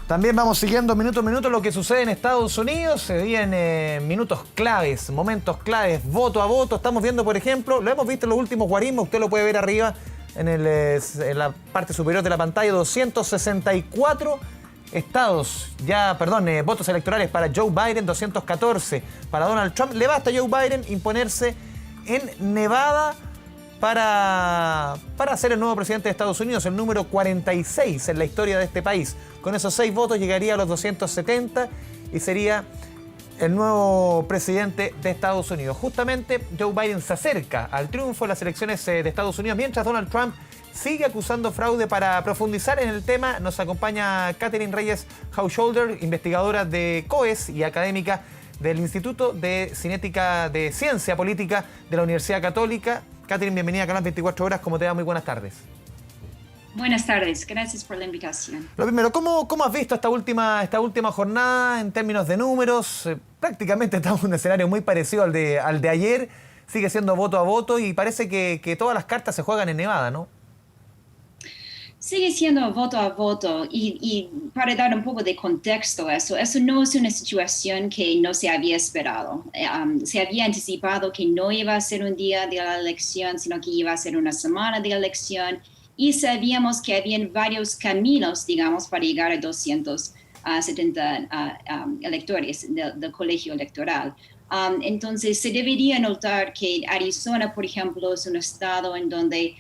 También vamos siguiendo minuto a minuto lo que sucede en Estados Unidos. Se vienen minutos claves, momentos claves, voto a voto. Estamos viendo, por ejemplo, lo hemos visto en los últimos guarismos, usted lo puede ver arriba en la parte superior de la pantalla, 264 votos electorales para Joe Biden, 214 para Donald Trump. Le basta a Joe Biden imponerse en Nevada para ser el nuevo presidente de Estados Unidos, el número 46 en la historia de este país. Con esos 6 votos llegaría a los 270 y sería el nuevo presidente de Estados Unidos. Justamente Joe Biden se acerca al triunfo en las elecciones de Estados Unidos, mientras Donald Trump sigue acusando fraude. Para profundizar en el tema nos acompaña Catherine Reyes Householder, investigadora de COES y académica del Instituto de Cinética de Ciencia Política de la Universidad Católica. Catherine, bienvenida a Canal 24 Horas. ¿Cómo te va? Muy buenas tardes. Buenas tardes, gracias por la invitación. Lo primero, ¿cómo has visto esta última jornada en términos de números? Prácticamente estamos en un escenario muy parecido al de ayer. Sigue siendo voto a voto y parece que todas las cartas se juegan en Nevada, ¿no? Sigue siendo voto a voto y para dar un poco de contexto a eso no es una situación que no se había esperado. Se había anticipado que no iba a ser un día de la elección, sino que iba a ser una semana de elección, y sabíamos que habían varios caminos, digamos, para llegar a 270 electores del colegio electoral. Entonces, se debería notar que Arizona, por ejemplo, es un estado en donde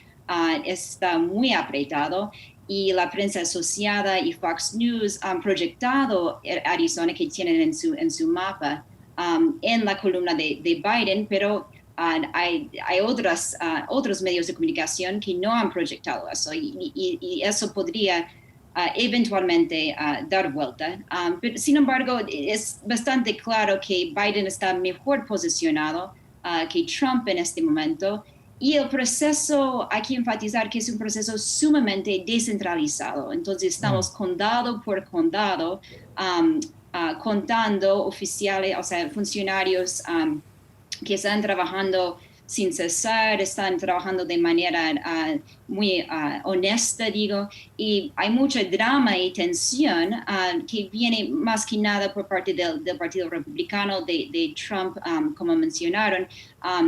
está muy apretado, y la prensa asociada y Fox News han proyectado Arizona, que tienen en su mapa, en la columna de Biden, pero hay otros medios de comunicación que no han proyectado eso, y eso podría eventualmente dar vuelta. Pero, sin embargo, es bastante claro que Biden está mejor posicionado que Trump en este momento. Y el proceso, hay que enfatizar que es un proceso sumamente descentralizado. Entonces estamos condado por condado contando oficiales, o sea, funcionarios que están trabajando sin cesar, están trabajando de manera muy honesta, digo, y hay mucho drama y tensión que viene más que nada por parte del Partido Republicano de Trump, como mencionaron,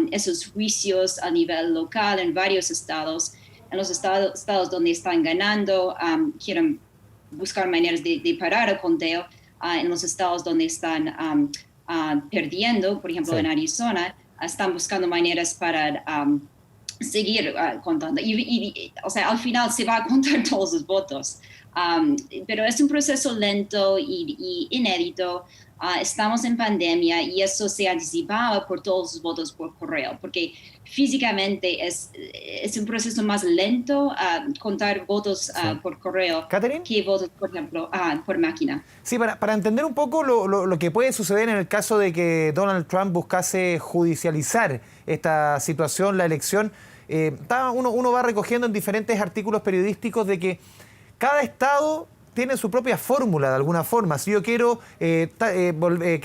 esos juicios a nivel local en varios estados. En los estados donde están ganando, quieren buscar maneras de parar el conteo. En los estados donde están perdiendo, por ejemplo, en Arizona, están buscando maneras para seguir contando. O sea, al final se va a contar todos los votos. Pero es un proceso lento y inédito. Estamos en pandemia y eso se anticipaba por todos los votos por correo, porque físicamente es un proceso más lento contar votos por correo. ¿Catherine? Que votos, por ejemplo, por máquina. Sí, para entender un poco lo que puede suceder en el caso de que Donald Trump buscase judicializar esta situación, la elección, uno va recogiendo en diferentes artículos periodísticos de que cada estado tiene su propia fórmula de alguna forma. Si yo quiero que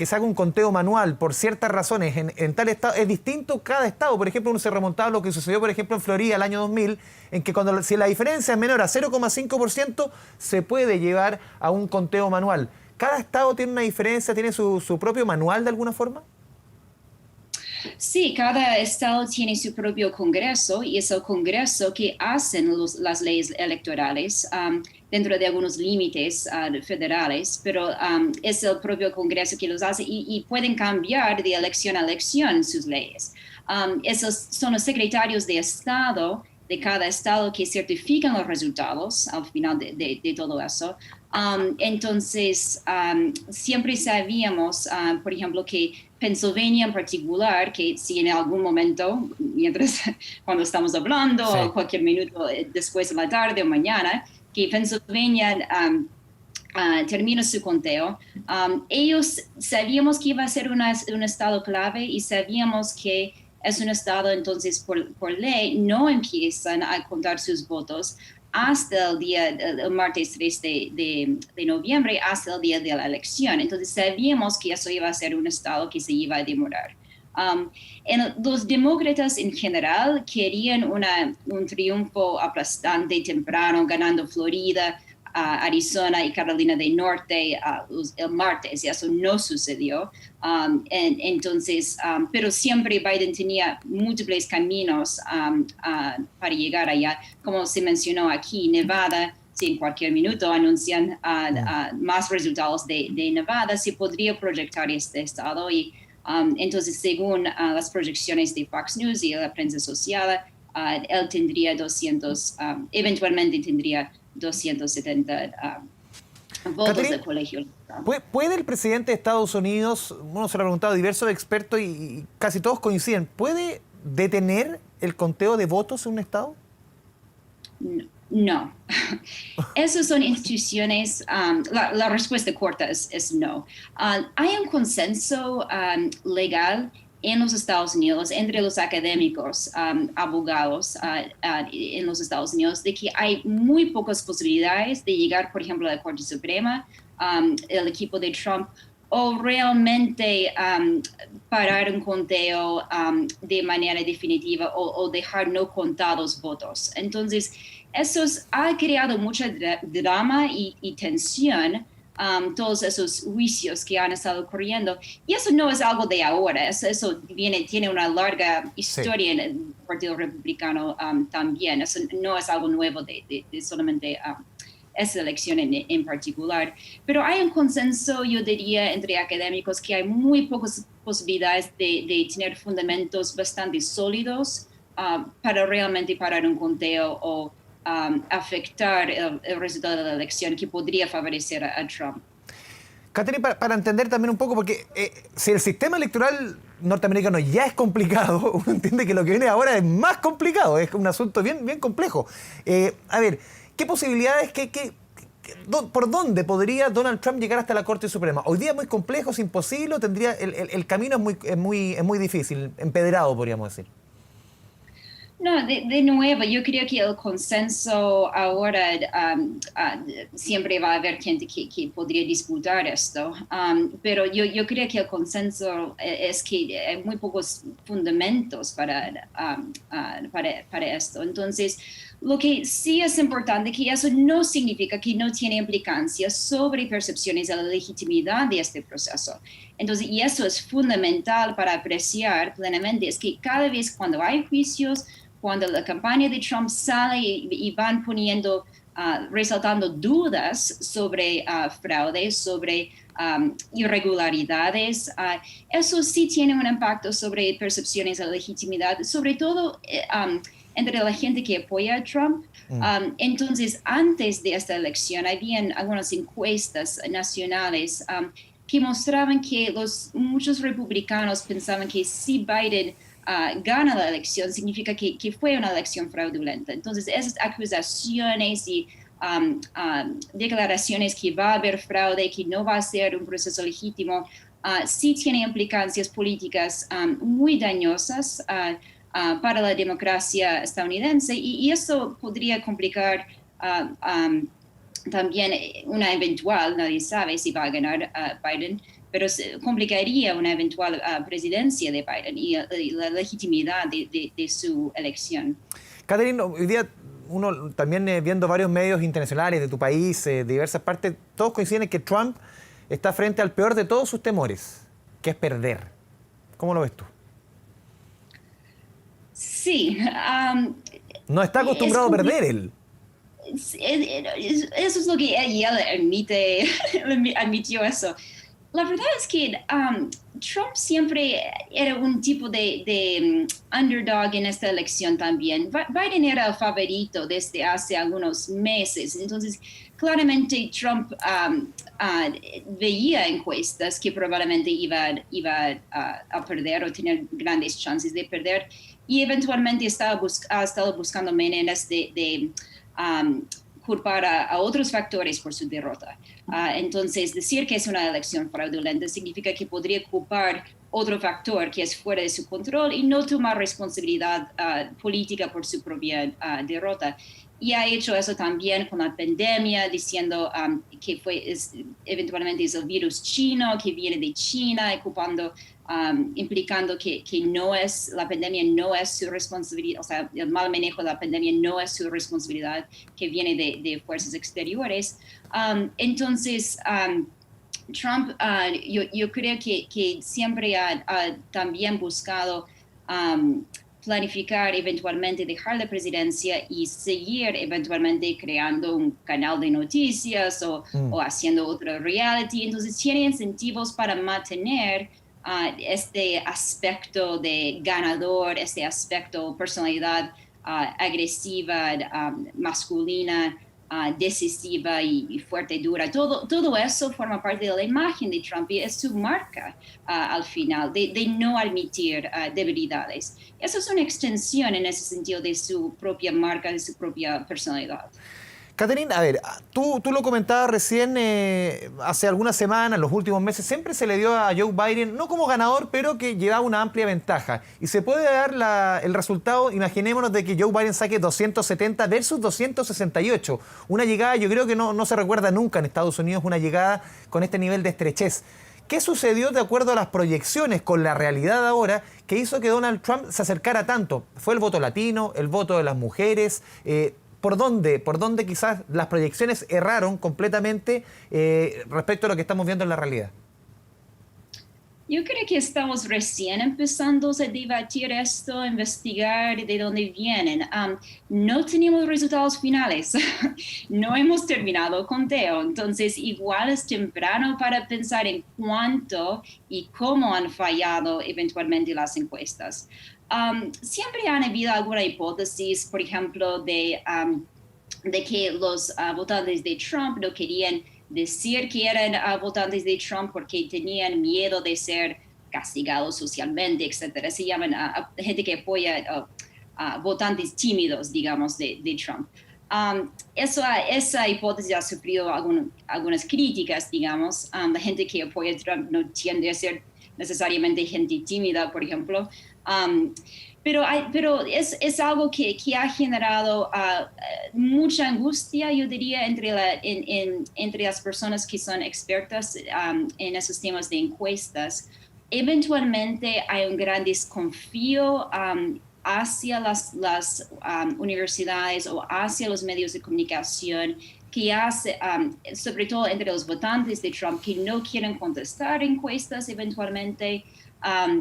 se haga un conteo manual por ciertas razones en tal estado, es distinto cada estado. Por ejemplo, uno se remontaba a lo que sucedió, por ejemplo, en Florida el año 2000, en que si la diferencia es menor a 0,5%, se puede llevar a un conteo manual. ¿Cada estado tiene una diferencia, tiene su propio manual de alguna forma? Sí, cada estado tiene su propio Congreso, y es el Congreso que hacen las leyes electorales dentro de algunos límites federales, pero es el propio Congreso que los hace, y pueden cambiar de elección a elección sus leyes. Esos son los secretarios de Estado de cada estado que certifican los resultados al final de todo eso. Entonces, siempre sabíamos, por ejemplo, que Pennsylvania en particular, que si en algún momento, cuando estamos hablando, sí, o cualquier minuto después de la tarde o mañana, que Pennsylvania termina su conteo, ellos sabíamos que iba a ser un estado clave, y sabíamos que es un estado, entonces, por ley, no empiezan a contar sus votos hasta el martes 3 de noviembre, hasta el día de la elección. Entonces sabíamos que eso iba a ser un estado que se iba a demorar. Los demócratas en general querían un triunfo aplastante temprano, ganando Florida, Arizona y Carolina del Norte el martes, y eso no sucedió. Entonces, pero siempre Biden tenía múltiples caminos para llegar allá. Como se mencionó aquí, Nevada, si en cualquier minuto anuncian más resultados de Nevada, se podría proyectar este estado. Y entonces, según las proyecciones de Fox News y la prensa asociada, él tendría eventualmente tendría 270 votos Catherine, del colegio. ¿puede el presidente de Estados Unidos, bueno, se lo ha preguntado a diversos expertos y casi todos coinciden, ¿puede detener el conteo de votos en un estado? No. Esas son instituciones, la respuesta corta es no. Hay un consenso legal en los Estados Unidos, entre los académicos, abogados en los Estados Unidos, de que hay muy pocas posibilidades de llegar, por ejemplo, a la Corte Suprema, el equipo de Trump, o realmente parar un conteo de manera definitiva o dejar no contados votos. Entonces, eso ha creado mucha drama y tensión, todos esos juicios que han estado ocurriendo. Y eso no es algo de ahora, eso tiene una larga historia en el Partido Republicano también. Eso no es algo nuevo de solamente esa elección en particular. Pero hay un consenso, yo diría, entre académicos que hay muy pocas posibilidades de tener fundamentos bastante sólidos para realmente parar un conteo o afectar el resultado de la elección que podría favorecer a Trump. Catherine, para entender también un poco, porque si el sistema electoral norteamericano ya es complicado, uno entiende que lo que viene ahora es más complicado, es un asunto bien, bien complejo. A ver, ¿qué posibilidades, por dónde podría Donald Trump llegar hasta la Corte Suprema? Hoy día es muy complejo, es imposible, el camino es muy difícil, empedrado, podríamos decir. No, de nuevo, yo creo que el consenso ahora siempre va a haber gente que podría disputar esto, pero yo creo que el consenso es que hay muy pocos fundamentos para esto. Entonces, lo que sí es importante que eso no significa que no tiene implicancias sobre percepciones de la legitimidad de este proceso. Entonces, y eso es fundamental para apreciar plenamente, es que cada vez cuando hay juicios, cuando la campaña de Trump sale y van poniendo, resaltando dudas sobre fraude, sobre irregularidades, eso sí tiene un impacto sobre percepciones de legitimidad, sobre todo entre la gente que apoya a Trump. Entonces, antes de esta elección, habían algunas encuestas nacionales que mostraban que muchos republicanos pensaban que si Biden gana la elección, significa que fue una elección fraudulenta. Entonces, esas acusaciones y declaraciones que va a haber fraude, que no va a ser un proceso legítimo, sí tiene implicancias políticas muy dañosas para la democracia estadounidense, y eso podría complicar también una eventual, nadie sabe si va a ganar Biden, pero se complicaría una eventual presidencia de Biden y la legitimidad de su elección. Catherine, hoy día uno también viendo varios medios internacionales de tu país, de diversas partes, todos coinciden en que Trump está frente al peor de todos sus temores, que es perder. ¿Cómo lo ves tú? Sí. No está acostumbrado a perder él. Eso es lo que él admitió eso. La verdad es que Trump siempre era un tipo de underdog en esta elección también. Biden era el favorito desde hace algunos meses. Entonces, claramente Trump veía encuestas que probablemente iba a perder o tener grandes chances de perder. Y eventualmente ha estado buscando maneras de culpar a otros factores por su derrota. Entonces, decir que es una elección fraudulenta significa que podría culpar otro factor que es fuera de su control y no tomar responsabilidad política por su propia derrota. Y ha hecho eso también con la pandemia, diciendo que eventualmente es el virus chino, que viene de China, implicando que la pandemia no es su responsabilidad, o sea, el mal manejo de la pandemia no es su responsabilidad, que viene de fuerzas exteriores. Entonces, Trump, yo creo que siempre ha también buscado planificar eventualmente dejar la presidencia y seguir eventualmente creando un canal de noticias o haciendo otro reality. Entonces tiene incentivos para mantener este aspecto de ganador, este aspecto personalidad agresiva, masculina, decisiva y fuerte, dura. Todo eso forma parte de la imagen de Trump y es su marca al final, de no admitir debilidades. Eso es una extensión en ese sentido de su propia marca, de su propia personalidad. Catherine, a ver, tú lo comentabas recién, hace algunas semanas, los últimos meses, siempre se le dio a Joe Biden, no como ganador, pero que llevaba una amplia ventaja. Y se puede dar el resultado, imaginémonos de que Joe Biden saque 270 versus 268. Una llegada, yo creo que no se recuerda nunca en Estados Unidos, una llegada con este nivel de estrechez. ¿Qué sucedió de acuerdo a las proyecciones con la realidad ahora que hizo que Donald Trump se acercara tanto? ¿Fue el voto latino, el voto de las mujeres? ¿Por dónde quizás las proyecciones erraron completamente respecto a lo que estamos viendo en la realidad? Yo creo que estamos recién empezando a debatir esto, a investigar de dónde vienen. No tenemos resultados finales, no hemos terminado el conteo, entonces igual es temprano para pensar en cuánto y cómo han fallado eventualmente las encuestas. Siempre han habido alguna hipótesis, por ejemplo, de que los votantes de Trump no querían decir que eran votantes de Trump porque tenían miedo de ser castigados socialmente, etc. Se llaman gente que apoya votantes tímidos, digamos, de Trump. Esa hipótesis ha sufrido algunas críticas, digamos. La gente que apoya a Trump no tiende a ser necesariamente gente tímida, por ejemplo. Pero es algo que ha generado mucha angustia, yo diría, entre las personas que son expertas en esos temas de encuestas. Eventualmente hay un gran desconfío hacia las universidades o hacia los medios de comunicación que hace, sobre todo entre los votantes de Trump, que no quieren contestar encuestas eventualmente.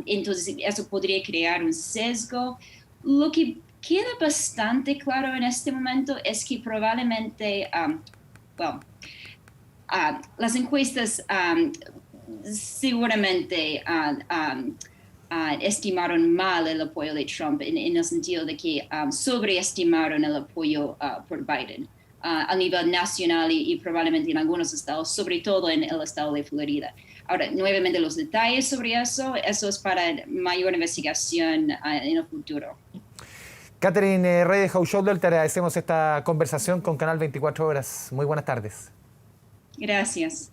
Entonces eso podría crear un sesgo. Lo que queda bastante claro en este momento es que probablemente, las encuestas seguramente estimaron mal el apoyo de Trump en el sentido de que sobreestimaron el apoyo por Biden a nivel nacional y probablemente en algunos estados, sobre todo en el estado de Florida. Ahora, nuevamente los detalles sobre eso es para mayor investigación en el futuro. Catherine Rey de Hochschild, te agradecemos esta conversación con Canal 24 Horas. Muy buenas tardes. Gracias.